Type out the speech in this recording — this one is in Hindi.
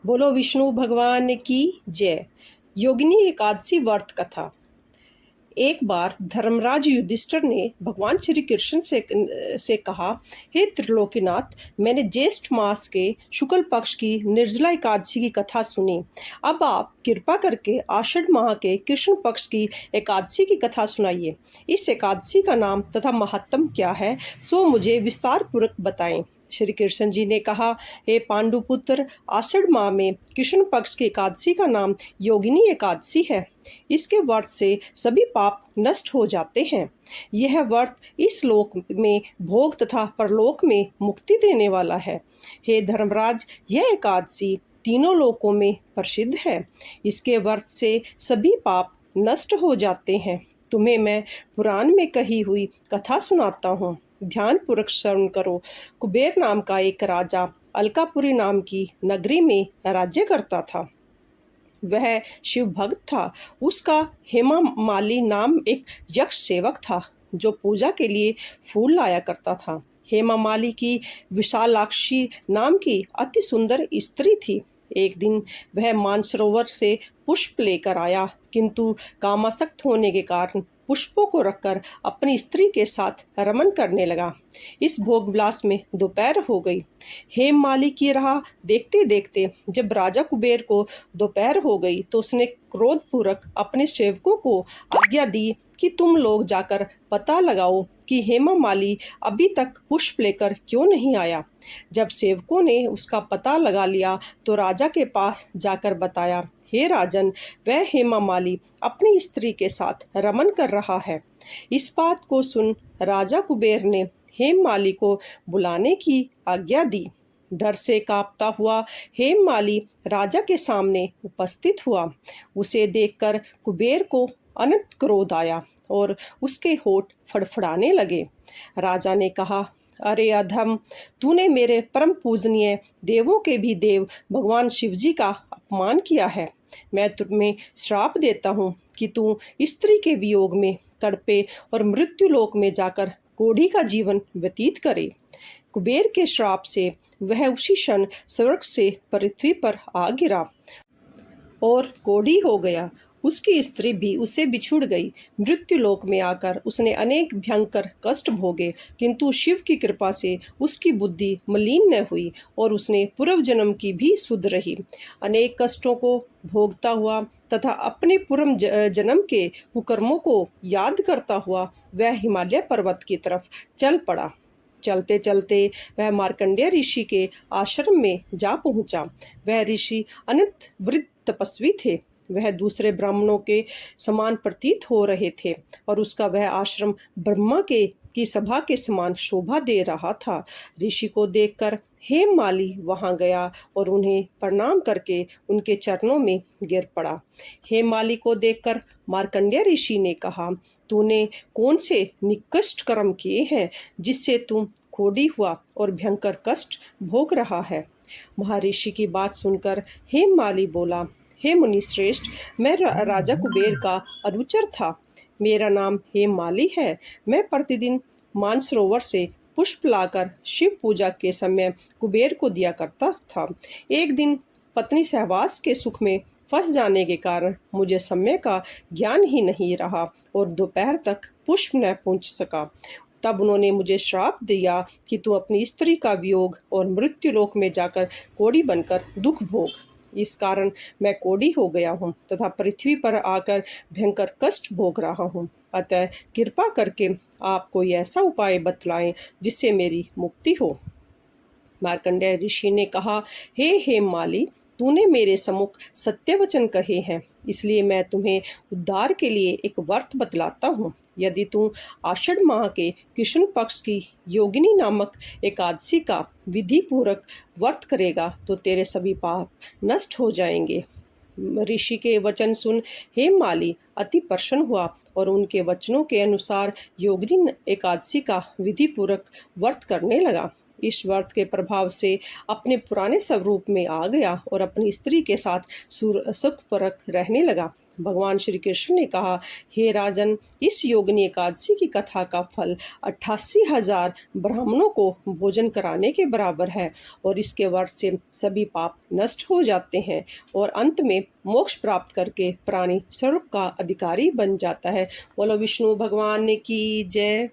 बोलो विष्णु भगवान की जय। योगिनी एकादशी व्रत कथा। एक बार धर्मराज युधिष्ठिर ने भगवान श्री कृष्ण से कहा, हे त्रिलोकीनाथ, मैंने ज्येष्ठ मास के शुक्ल पक्ष की निर्जला एकादशी की कथा सुनी। अब आप कृपा करके आषाढ़ माह के कृष्ण पक्ष की एकादशी की कथा सुनाइए। इस एकादशी का नाम तथा महत्म क्या है, सो मुझे विस्तार पूर्वक बताएं। श्री कृष्ण जी ने कहा, हे पांडुपुत्र, आषाढ़ माह में कृष्ण पक्ष की एकादशी का नाम योगिनी एकादशी है। इसके व्रत से सभी पाप नष्ट हो जाते हैं। यह व्रत इस लोक में भोग तथा परलोक में मुक्ति देने वाला है। हे धर्मराज, यह एकादशी तीनों लोकों में प्रसिद्ध है। इसके व्रत से सभी पाप नष्ट हो जाते हैं। तुम्हें मैं पुराण में कही हुई कथा सुनाता हूँ, ध्यान पूर्वक श्रवण करो। कुबेर नाम का एक राजा अलकापुरी नाम की नगरी में राज्य करता था। वह शिव भक्त था। उसका हेमा माली नाम एक यक्ष सेवक था जो पूजा के लिए फूल लाया करता था। हेमा माली की विशालाक्षी नाम की अति सुंदर स्त्री थी। एक दिन वह मानसरोवर से पुष्प लेकर आया, किंतु कामासक्त होने के कारण पुष्पों को रखकर अपनी स्त्री के साथ रमन करने लगा। इस भोग विलास में दोपहर हो गई। हेम माली की राह देखते देखते जब राजा कुबेर को दोपहर हो गई तो उसने क्रोधपूर्वक अपने सेवकों को आज्ञा दी कि तुम लोग जाकर पता लगाओ कि हेमा माली अभी तक पुष्प लेकर क्यों नहीं आया। जब सेवकों ने उसका पता लगा लिया तो राजा के पास जाकर बताया, हे राजन, वह हेमा माली अपनी स्त्री के साथ रमन कर रहा है। इस बात को सुन राजा कुबेर ने हेम माली को बुलाने की आज्ञा दी। डर से कांपता हुआ हेम माली राजा के सामने उपस्थित हुआ। उसे देखकर कुबेर को अनंत क्रोध आया और उसके होठ फड़फड़ाने लगे। राजा ने कहा, अरे अधम, तूने मेरे परम पूजनीय देवों के भी देव भगवान शिव जी का अपमान किया है। मैं तुम्हें श्राप देता हूँ कि तू स्त्री के वियोग में तड़पे और मृत्यु लोक में जाकर कोढ़ी का जीवन व्यतीत करे। कुबेर के श्राप से वह उसी क्षण स्वर्ग से पृथ्वी पर आ गिरा और कोढ़ी हो गया। उसकी स्त्री भी उससे बिछुड़ गई। मृत्यु लोक में आकर उसने अनेक भयंकर कष्ट भोगे, किंतु शिव की कृपा से उसकी बुद्धि मलिन न हुई और उसने पूर्व जन्म की भी सुध रही। अनेक कष्टों को भोगता हुआ तथा अपने पूर्व जन्म के कुकर्मों को याद करता हुआ वह हिमालय पर्वत की तरफ चल पड़ा। चलते चलते वह मार्कंडेय ऋषि के आश्रम में जा पहुंचा। वह ऋषि अनंत वृद्ध तपस्वी थे। वह दूसरे ब्राह्मणों के समान प्रतीत हो रहे थे और उसका वह आश्रम ब्रह्मा के की सभा के समान शोभा दे रहा था। ऋषि को देखकर हेम माली वहां गया और उन्हें प्रणाम करके उनके चरणों में गिर पड़ा। हेम माली को देखकर मार्कंडेय ऋषि ने कहा, तूने कौन से निकृष्ट कर्म किए हैं जिससे तू कोढ़ी हुआ और भयंकर कष्ट भोग रहा है। महर्षि की बात सुनकर हेम माली बोला, हे मुनि श्रेष्ठ, मैं राजा कुबेर का अनुचर था। मेरा नाम हेम माली है। मैं प्रतिदिन मानसरोवर से पुष्प लाकर शिव पूजा के समय कुबेर को दिया करता था। एक दिन पत्नी सहवास के सुख में फंस जाने के कारण मुझे समय का ज्ञान ही नहीं रहा और दोपहर तक पुष्प न पहुंच सका। तब उन्होंने मुझे श्राप दिया कि तू अपनी स्त्री का वियोग और मृत्यु लोक में जाकर कोढ़ी बनकर दुख भोग। इस कारण मैं कोढ़ी हो गया हूँ तथा पृथ्वी पर आकर भयंकर कष्ट भोग रहा हूँ। अतः कृपा करके आप कोई ऐसा उपाय बतलाएं जिससे मेरी मुक्ति हो। मार्कंडेय ऋषि ने कहा, हे हेम माली, तूने मेरे सम्मुख सत्य वचन कहे हैं, इसलिए मैं तुम्हें उद्धार के लिए एक व्रत बतलाता हूँ। यदि तू आषाढ़ माह के कृष्ण पक्ष की योगिनी नामक एकादशी का विधि पूर्वक व्रत करेगा तो तेरे सभी पाप नष्ट हो जाएंगे। ऋषि के वचन सुन हेम माली अति प्रसन्न हुआ और उनके वचनों के अनुसार योगिनी एकादशी का विधि पूर्वक व्रत करने लगा। इस व्रत के प्रभाव से अपने पुराने स्वरूप में आ गया और अपनी स्त्री के साथ सुखपूर्वक रहने लगा। भगवान श्री कृष्ण ने कहा, हे राजन, इस योगिनी एकादशी की कथा का फल 88,000 ब्राह्मणों को भोजन कराने के बराबर है और इसके वर्ष से सभी पाप नष्ट हो जाते हैं और अंत में मोक्ष प्राप्त करके प्राणी स्वर्ग का अधिकारी बन जाता है। बोलो विष्णु भगवान की जय।